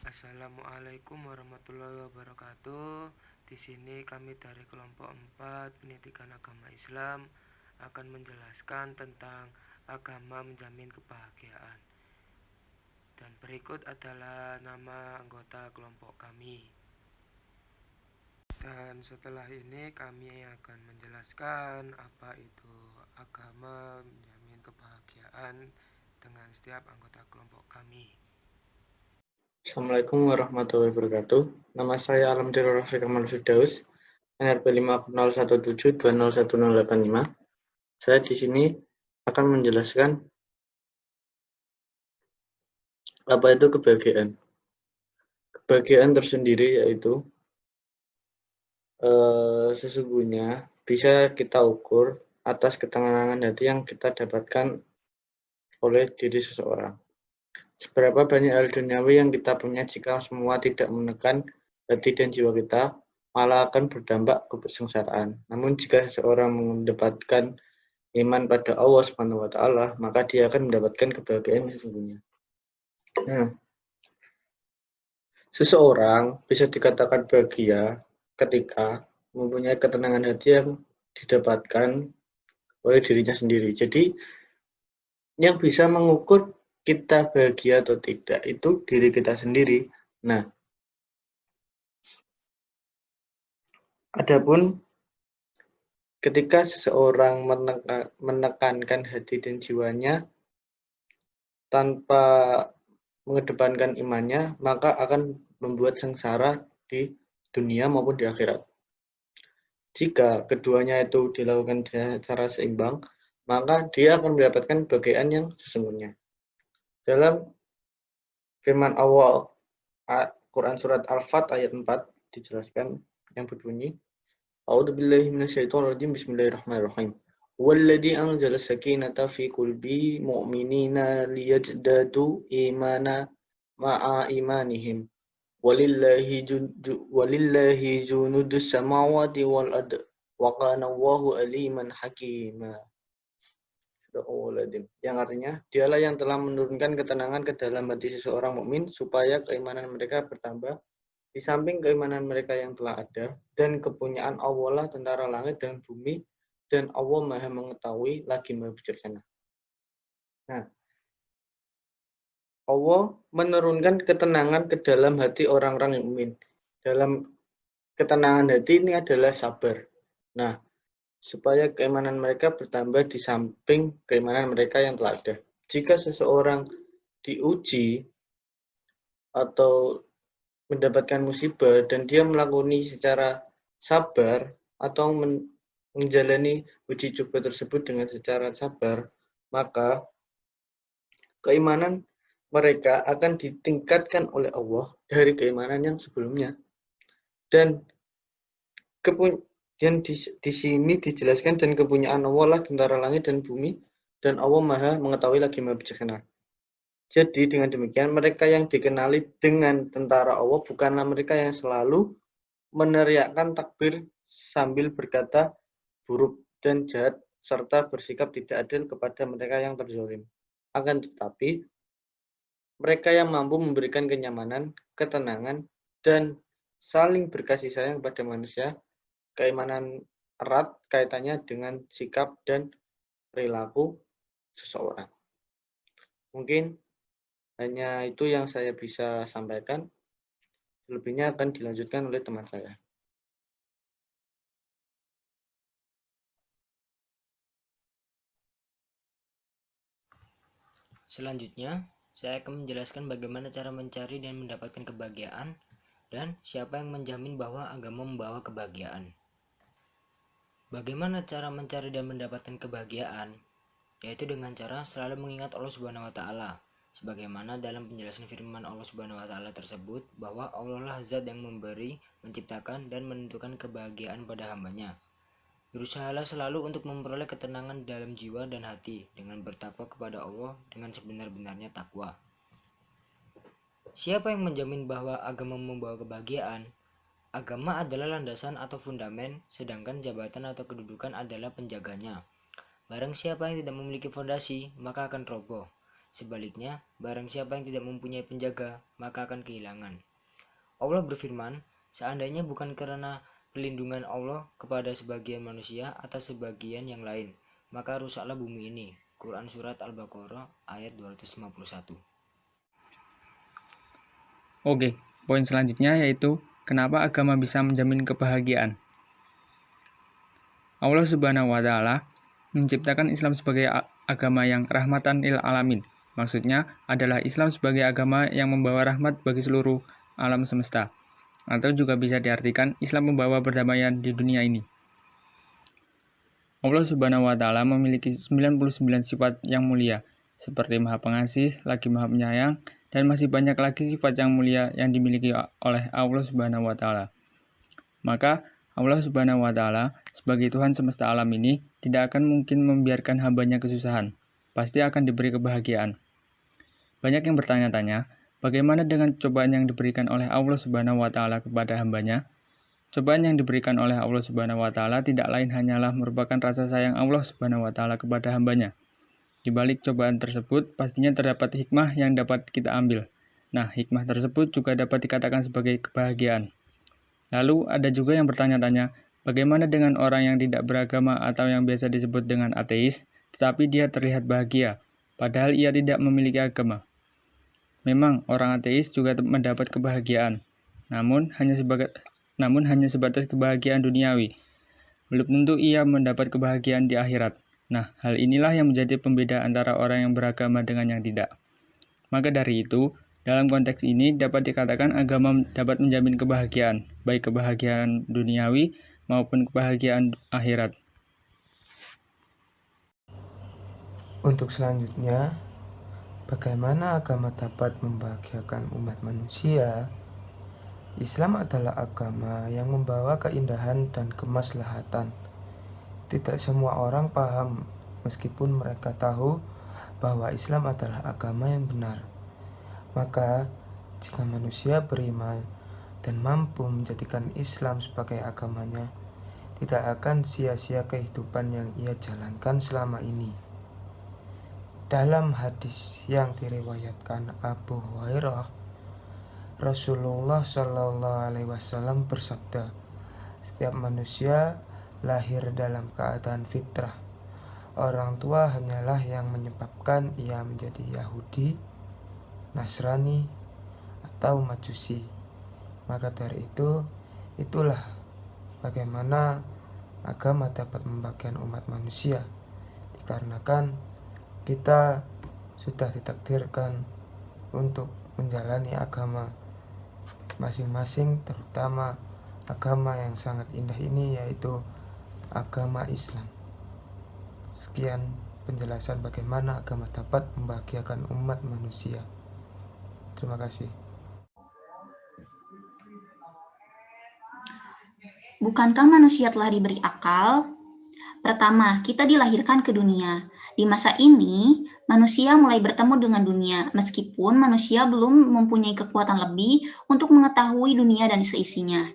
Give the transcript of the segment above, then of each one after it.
Assalamualaikum warahmatullahi wabarakatuh. Di sini kami dari kelompok 4 Pendidikan Agama Islam akan menjelaskan tentang agama menjamin kebahagiaan. Dan berikut adalah nama anggota kelompok kami. Dan setelah ini kami akan menjelaskan apa itu agama menjamin kebahagiaan dengan setiap anggota kelompok kami. Assalamualaikum warahmatullahi wabarakatuh. Nama saya Alhamdulillah Rafiq Ahmad Firdaus, NRP 50172011085. Saya di sini akan menjelaskan apa itu kebahagiaan. Kebahagiaan tersendiri yaitu sesungguhnya bisa kita ukur atas ketenangan hati yang kita dapatkan oleh diri seseorang. Seberapa banyak hal duniawi yang kita punya jika semua tidak menekan hati dan jiwa kita, malah akan berdampak kesengsaraan. Namun jika seseorang mendapatkan iman pada Allah Subhanahu wa taala, maka dia akan mendapatkan kebahagiaan sesungguhnya. Nah, seseorang bisa dikatakan bahagia ketika mempunyai ketenangan hati yang didapatkan oleh dirinya sendiri. Jadi, yang bisa mengukur kita bahagia atau tidak itu diri kita sendiri. Nah, adapun ketika seseorang menekankan hati dan jiwanya tanpa mengedepankan imannya, maka akan membuat sengsara di dunia maupun di akhirat. Jika keduanya itu dilakukan secara seimbang, maka dia akan mendapatkan kebahagiaan yang sesungguhnya. Dalam firman Allah Quran surat Al-Fat ayat 4 dijelaskan yang berbunyi, A'udzubillahi minasyaitonirrajim, bismillahirrahmanirrahim. Walladzi anzala sakinata fi qulubi mu'minina liyazdadu imana ma'a imanihim. Walillahi junudus samawati wal ard wa kana Allahu aliman hakima. Yang artinya, dialah yang telah menurunkan ketenangan ke dalam hati seseorang mukmin supaya keimanan mereka bertambah di samping keimanan mereka yang telah ada, dan kepunyaan Allah lah tentara langit dan bumi, dan Allah Maha mengetahui lagi Maha bijaksana. Nah, Allah menurunkan ketenangan ke dalam hati orang-orang yang mukmin. Dalam ketenangan hati ini adalah sabar. Nah, supaya keimanan mereka bertambah di samping keimanan mereka yang telah ada. Jika seseorang diuji atau mendapatkan musibah dan dia melakoni secara sabar atau menjalani uji coba tersebut dengan secara sabar, maka keimanan mereka akan ditingkatkan oleh Allah dari keimanan yang sebelumnya. Dan di sini dijelaskan, dan kepunyaan Allah lah tentara langit dan bumi, dan Allah Maha mengetahui lagi Maha bijaksana. Jadi dengan demikian mereka yang dikenali dengan tentara Allah bukanlah mereka yang selalu meneriakkan takbir sambil berkata buruk dan jahat serta bersikap tidak adil kepada mereka yang terzalim. Akan tetapi mereka yang mampu memberikan kenyamanan, ketenangan, dan saling berkasih sayang kepada manusia. Keimanan erat kaitannya dengan sikap dan perilaku seseorang. Mungkin hanya itu yang saya bisa sampaikan. Selebihnya akan dilanjutkan oleh teman saya. Selanjutnya, saya akan menjelaskan bagaimana cara mencari dan mendapatkan kebahagiaan dan siapa yang menjamin bahwa agama membawa kebahagiaan. Bagaimana cara mencari dan mendapatkan kebahagiaan? Yaitu dengan cara selalu mengingat Allah Subhanahu wa taala. Sebagaimana dalam penjelasan firman Allah Subhanahu wa taala tersebut, bahwa Allah lah zat yang memberi, menciptakan dan menentukan kebahagiaan pada hambanya. Berusahalah selalu untuk memperoleh ketenangan dalam jiwa dan hati dengan bertakwa kepada Allah dengan sebenar-benarnya takwa. Siapa yang menjamin bahwa agama membawa kebahagiaan? Agama adalah landasan atau fundamen, sedangkan jabatan atau kedudukan adalah penjaganya. Barang siapa yang tidak memiliki fondasi, maka akan roboh. Sebaliknya, barang siapa yang tidak mempunyai penjaga, maka akan kehilangan. Allah berfirman, seandainya bukan karena perlindungan Allah kepada sebagian manusia atas sebagian yang lain, maka rusaklah bumi ini. Quran Surat Al-Baqarah ayat 251. Oke, poin selanjutnya yaitu kenapa agama bisa menjamin kebahagiaan. Allah Subhanahu wa Ta'ala menciptakan Islam sebagai agama yang rahmatan lil alamin. Maksudnya adalah Islam sebagai agama yang membawa rahmat bagi seluruh alam semesta. Atau juga bisa diartikan Islam membawa perdamaian di dunia ini. Allah Subhanahu wa Ta'ala memiliki 99 sifat yang mulia, seperti Maha Pengasih, lagi Maha Penyayang, dan masih banyak lagi sifat yang mulia yang dimiliki oleh Allah Subhanahu wa Ta'ala. Maka Allah Subhanahu wa Ta'ala sebagai Tuhan semesta alam ini tidak akan mungkin membiarkan hambanya kesusahan. Pasti akan diberi kebahagiaan. Banyak yang bertanya-tanya, bagaimana dengan cobaan yang diberikan oleh Allah Subhanahu wa Ta'ala kepada hambanya? Cobaan yang diberikan oleh Allah Subhanahu wa Ta'ala tidak lain hanyalah merupakan rasa sayang Allah Subhanahu wa Ta'ala kepada hambanya. Di balik cobaan tersebut, pastinya terdapat hikmah yang dapat kita ambil. Nah, hikmah tersebut juga dapat dikatakan sebagai kebahagiaan. Lalu, ada juga yang bertanya-tanya, bagaimana dengan orang yang tidak beragama atau yang biasa disebut dengan ateis, tetapi dia terlihat bahagia, padahal ia tidak memiliki agama? Memang, orang ateis juga mendapat kebahagiaan, namun hanya sebatas kebahagiaan duniawi. Belum tentu ia mendapat kebahagiaan di akhirat. Nah, hal inilah yang menjadi pembeda antara orang yang beragama dengan yang tidak. Maka dari itu, dalam konteks ini dapat dikatakan agama dapat menjamin kebahagiaan, baik kebahagiaan duniawi maupun kebahagiaan akhirat. Untuk selanjutnya, bagaimana agama dapat membahagiakan umat manusia? Islam adalah agama yang membawa keindahan dan kemaslahatan. Tidak semua orang paham, meskipun mereka tahu bahwa Islam adalah agama yang benar. Maka, jika manusia beriman dan mampu menjadikan Islam sebagai agamanya, tidak akan sia-sia kehidupan yang ia jalankan selama ini. Dalam hadis yang diriwayatkan Abu Hurairah, Rasulullah Shallallahu Alaihi Wasallam bersabda, setiap manusia lahir dalam keadaan fitrah. Orang tua hanyalah yang menyebabkan ia menjadi Yahudi, Nasrani, atau Majusi. Maka dari itu, itulah bagaimana agama dapat membahagiakan umat manusia. Dikarenakan kita sudah ditakdirkan untuk menjalani agama masing-masing, terutama agama yang sangat indah ini, yaitu agama Islam. Sekian penjelasan bagaimana agama dapat membahagiakan umat manusia. Terima kasih. Bukankah manusia telah diberi akal? Pertama, kita dilahirkan ke dunia. Di masa ini, manusia mulai bertemu dengan dunia, meskipun manusia belum mempunyai kekuatan lebih untuk mengetahui dunia dan seisinya.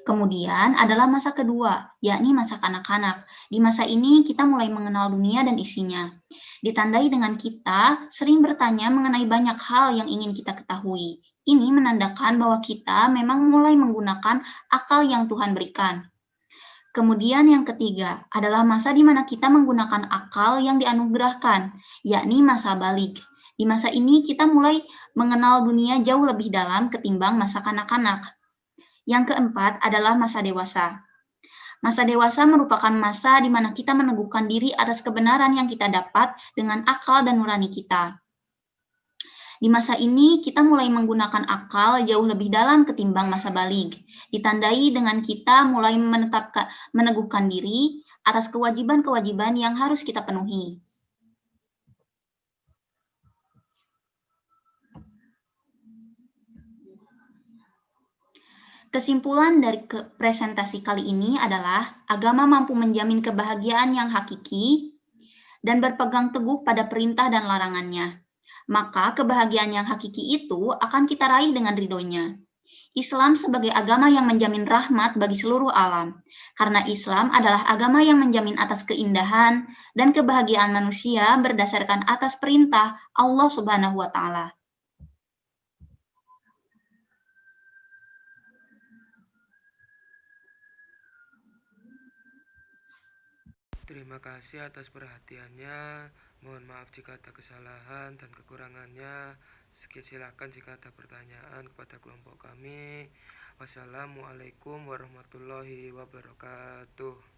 Kemudian adalah masa kedua, yakni masa kanak-kanak. Di masa ini, kita mulai mengenal dunia dan isinya. Ditandai dengan kita sering bertanya mengenai banyak hal yang ingin kita ketahui. Ini menandakan bahwa kita memang mulai menggunakan akal yang Tuhan berikan. Kemudian yang ketiga adalah masa di mana kita menggunakan akal yang dianugerahkan, yakni masa balik. Di masa ini kita mulai mengenal dunia jauh lebih dalam ketimbang masa kanak-kanak. Yang keempat adalah masa dewasa. Masa dewasa merupakan masa di mana kita meneguhkan diri atas kebenaran yang kita dapat dengan akal dan nurani kita. Di masa ini, kita mulai menggunakan akal jauh lebih dalam ketimbang masa balik. Ditandai dengan kita mulai meneguhkan diri atas kewajiban-kewajiban yang harus kita penuhi. Kesimpulan dari presentasi kali ini adalah agama mampu menjamin kebahagiaan yang hakiki dan berpegang teguh pada perintah dan larangannya. Maka kebahagiaan yang hakiki itu akan kita raih dengan ridhonya. Islam sebagai agama yang menjamin rahmat bagi seluruh alam, karena Islam adalah agama yang menjamin atas keindahan dan kebahagiaan manusia berdasarkan atas perintah Allah Subhanahu wa Ta'ala. Terima kasih atas perhatiannya. Mohon maaf jika ada kesalahan dan kekurangannya. Silakan jika ada pertanyaan kepada kelompok kami. Wassalamualaikum warahmatullahi wabarakatuh.